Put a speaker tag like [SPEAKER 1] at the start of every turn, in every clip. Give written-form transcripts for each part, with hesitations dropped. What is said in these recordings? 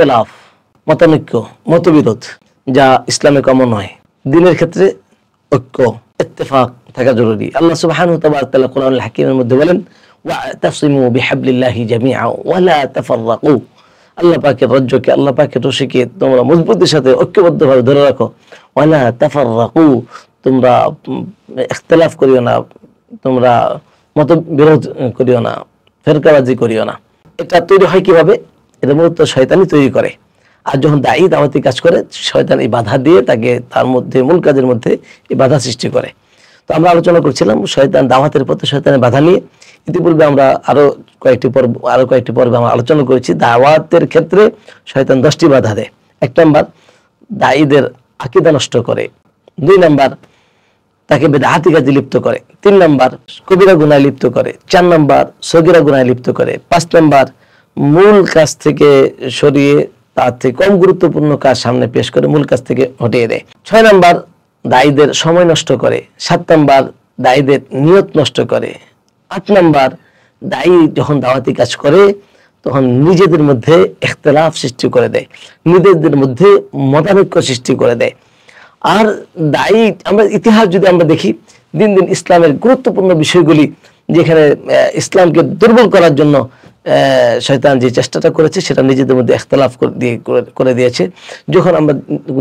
[SPEAKER 1] ইখতিলাফ, মতানৈক্য, মতবিরোধ, যা ইসলামে কমন নয়। দ্বীনের ক্ষেত্রে ঐক্য, ইত্তেফাক থাকা জরুরি। আল্লাহ সুবহানাহু ওয়া তাআলা কোরআনুল হাকীমের মধ্যে বলেন, ওয়া'তাসিমু বিহাবলিল্লাহি জামিআ ওয়া লা তাফাররাকু। আল্লাহ পাকের রজ্জকে, আল্লাহ পাকের রশিকে তোমরা মজবুতির সাথে ঐক্যবদ্ধভাবে ধরে রাখো। ওয়া লা তাফাররাকু, তোমরা ইখতিলাফ করিও না, তোমরা মতবিরোধ করিও না, ফেরকাবাজি করিও না। এটা তৈরি হয় কিভাবে? এটা মূলত শয়তানই তৈরি করে। আর যখন দায়ী দাওয়াতি কাজ করে, শয়তান এই বাধা দিয়ে তাকে তার মধ্যে, মূল কাজের মধ্যে এই বাধা সৃষ্টি করে। তো আমরা আলোচনা করছিলাম শয়তান, দাওয়াতের পথে শয়তানের বাধা নিয়ে। ইতিপূর্বে আমরা আরো কয়েকটি পর্বে আমরা আলোচনা করেছি দাওয়াতের ক্ষেত্রে শয়তান 10টি বাধা দেয়। 1 নাম্বার, দায়ীদের আকীদা নষ্ট করে। 2 নাম্বার, তাকে বিদআতি কাজে লিপ্ত করে। 3 নাম্বার, কবিরা গুনাহে লিপ্ত করে। 4 নাম্বার, সগীরা গুনাহে লিপ্ত করে। 5 নাম্বার, মূল কাজ থেকে সরিয়ে তার থেকে কম গুরুত্বপূর্ণ কাজ সামনে পেশ করে মূল কাজ থেকে হটিয়ে দেয়। 6 নাম্বার, দায়ীদের সময় নষ্ট করে। 7 নাম্বার, দায়ীদের নিয়ত নষ্ট করে। 8 নাম্বার, দায়ী যখন দাওয়াতি কাজ করে তখন নিজেদের মধ্যে ইখতিলাফ সৃষ্টি করে দেয়, নিজেদের মধ্যে মতানৈক্য সৃষ্টি করে দেয়। আর দায়ী, আমরা ইতিহাস যদি আমরা দেখি, দিন দিন ইসলামের গুরুত্বপূর্ণ বিষয়গুলি যেখানে ইসলামকে দুর্বল করার জন্য শয়তান যে চেষ্টাটা করেছে, সেটা নিজেদের মধ্যে ইখতিলাফ করে দিয়েছে। যখন আমরা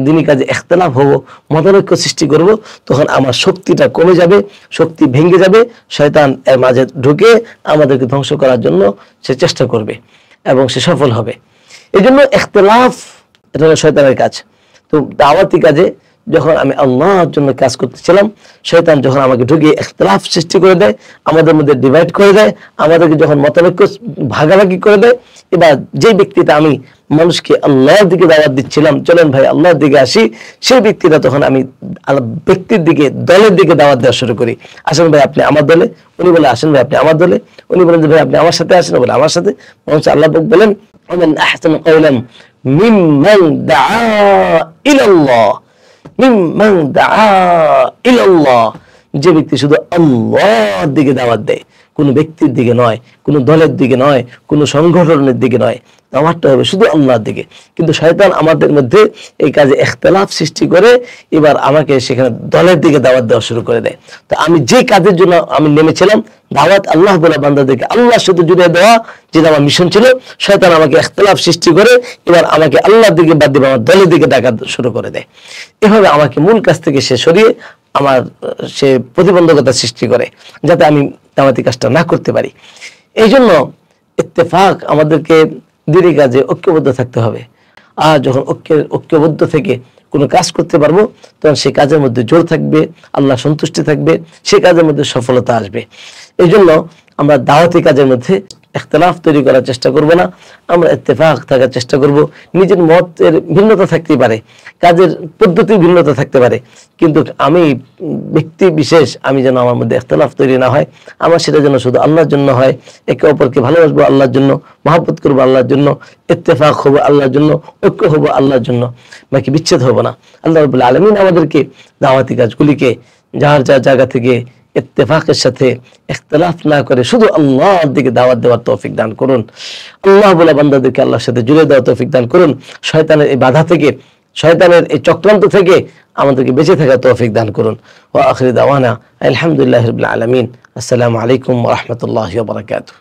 [SPEAKER 1] দিনী কাজে ইখতিলাফ হব, মতানৈক্য সৃষ্টি করব, তখন আমার শক্তিটা কমে যাবে, শক্তি ভেঙে যাবে। শয়তান এর মাঝে ঢুকে আমাদেরকে ধ্বংস করার জন্য সে চেষ্টা করবে এবং সে সফল হবে। এই জন্য ইখতিলাফ এটা হলো শয়তানের কাজ। তো দাওয়াতি কাজে যখন আমি আল্লাহর জন্য কাজ করতেছিলাম, শয়তান যখন আমাকে ঢুকিয়ে ইখতিলাফ সৃষ্টি করে দেয়, আমাদের মধ্যে ডিভাইড করে দেয়, আমাদেরকে যখন মতানৈক্য ভাগাভাগি করে দেয়, এবার যে ব্যক্তিটা আমি মানুষকে আল্লাহর দিকে দাওয়াত দিচ্ছিলাম, চলেন ভাই আল্লাহর দিকে আসি, সেই ব্যক্তিটা তখন আমি ব্যক্তির দিকে, দলের দিকে দাওয়াত দেওয়া শুরু করি। আসেন ভাই আপনি আমার দলে, উনি বলে আসেন ভাই আপনি আমার দলে, উনি বলেন যে ভাই আপনি আমার সাথে আসেন, বলে আমার সাথে। আল্লাহ বলেন, ওমান আহসানু কাওলান মিম্মান দাআ ইলাল্লাহ, মিম্মান দাআ ইলাল্লাহ, যে ব্যক্তি শুধু আল্লাহর দিকে দাওয়াত দেয়, কোনো ব্যক্তির দিকে নয়, কোনো দলের দিকে নয়, কোনো সংগঠনের দিকে নয়, দাওয়াতটা হবে শুধু আল্লাহর দিকে। কিন্তু শয়তান আমাদের মধ্যে এই কাজে ইখতিলাফ সৃষ্টি করে এবার আমাকে সেখানে দলের দিকে দাওয়াত দেওয়া শুরু করে দেয়। তো আমি যে কাজের জন্য আমি নেমেছিলাম, দাওয়াত আল্লাহ বলা বান্দাদেরকে আল্লাহর সাথে জুড়ে দেওয়া, যেটা আমার মিশন ছিল, শয়তান আমাকে ইখতিলাফ সৃষ্টি করে এবার আমাকে আল্লাহর দিকে বাদ দিয়ে আমার দলের দিকে ডাকা শুরু করে দেয়। এভাবে আমাকে মূল কাজ থেকে সে সরিয়ে আমার সে প্রতিবন্ধকতা সৃষ্টি করে, যাতে আমি দাওয়াতি কাজটা না করতে পারি। এই জন্য ইত্তেফাক, আমাদেরকে দিনী কাজে ঐক্যবদ্ধ থাকতে হবে। আর যখন ঐক্যবদ্ধ থেকে কোনো কাজ করতে পারবো, তখন সেই কাজের মধ্যে জোর থাকবে, আল্লাহ সন্তুষ্টি থাকবে, সেই কাজের মধ্যে সফলতা আসবে। এই জন্য আমরা দাওয়াতি কাজের মধ্যে ইখতিলাফ তৈরি করার চেষ্টা করব না, আমরা ইত্তেফাক থাকার চেষ্টা করব। নিজের মতের ভিন্নতা থাকতেই পারে, কাজের পদ্ধতির ভিন্নতা থাকতে পারে, কিন্তু আমি ব্যক্তি বিশেষ, আমি যেন আমার মধ্যে ইখতিলাফ তৈরি না হয়, আমার সেটা যেন শুধু আল্লাহর জন্য হয়। একে অপরকে ভালোবাসবো আল্লাহর জন্য, মহব্বত করবো আল্লাহর জন্য, ইত্তেফাক হবো আল্লাহর জন্য, ঐক্য হবো আল্লাহর জন্য, বাকি বিচ্ছেদ হবো না। আল্লাহ রাব্বুল আলামিন আমাদেরকে দাওয়াতি কাজগুলিকে যার যার জায়গা থেকে ইত্তেফাকের সাথে ইখতিলাফ না করে শুধু আল্লাহর দিকে দাওয়াত দেওয়ার তৌফিক দান করুন। আল্লাহ বলে বান্দাদেরকে আল্লাহর সাথে জুড়ে দেওয়ার তৌফিক দান করুন। শয়তানের এই বাধা থেকে, শয়তানের এই চক্রান্ত থেকে আমাদেরকে বেঁচে থাকার তৌফিক দান করুন। ওয়া আখিরু দাওয়ানা আলহামদুলিল্লাহি রাব্বিল আলামিন। আসসালামু আলাইকুম ওয়া রাহমাতুল্লাহি ওয়া বারাকাতুহু।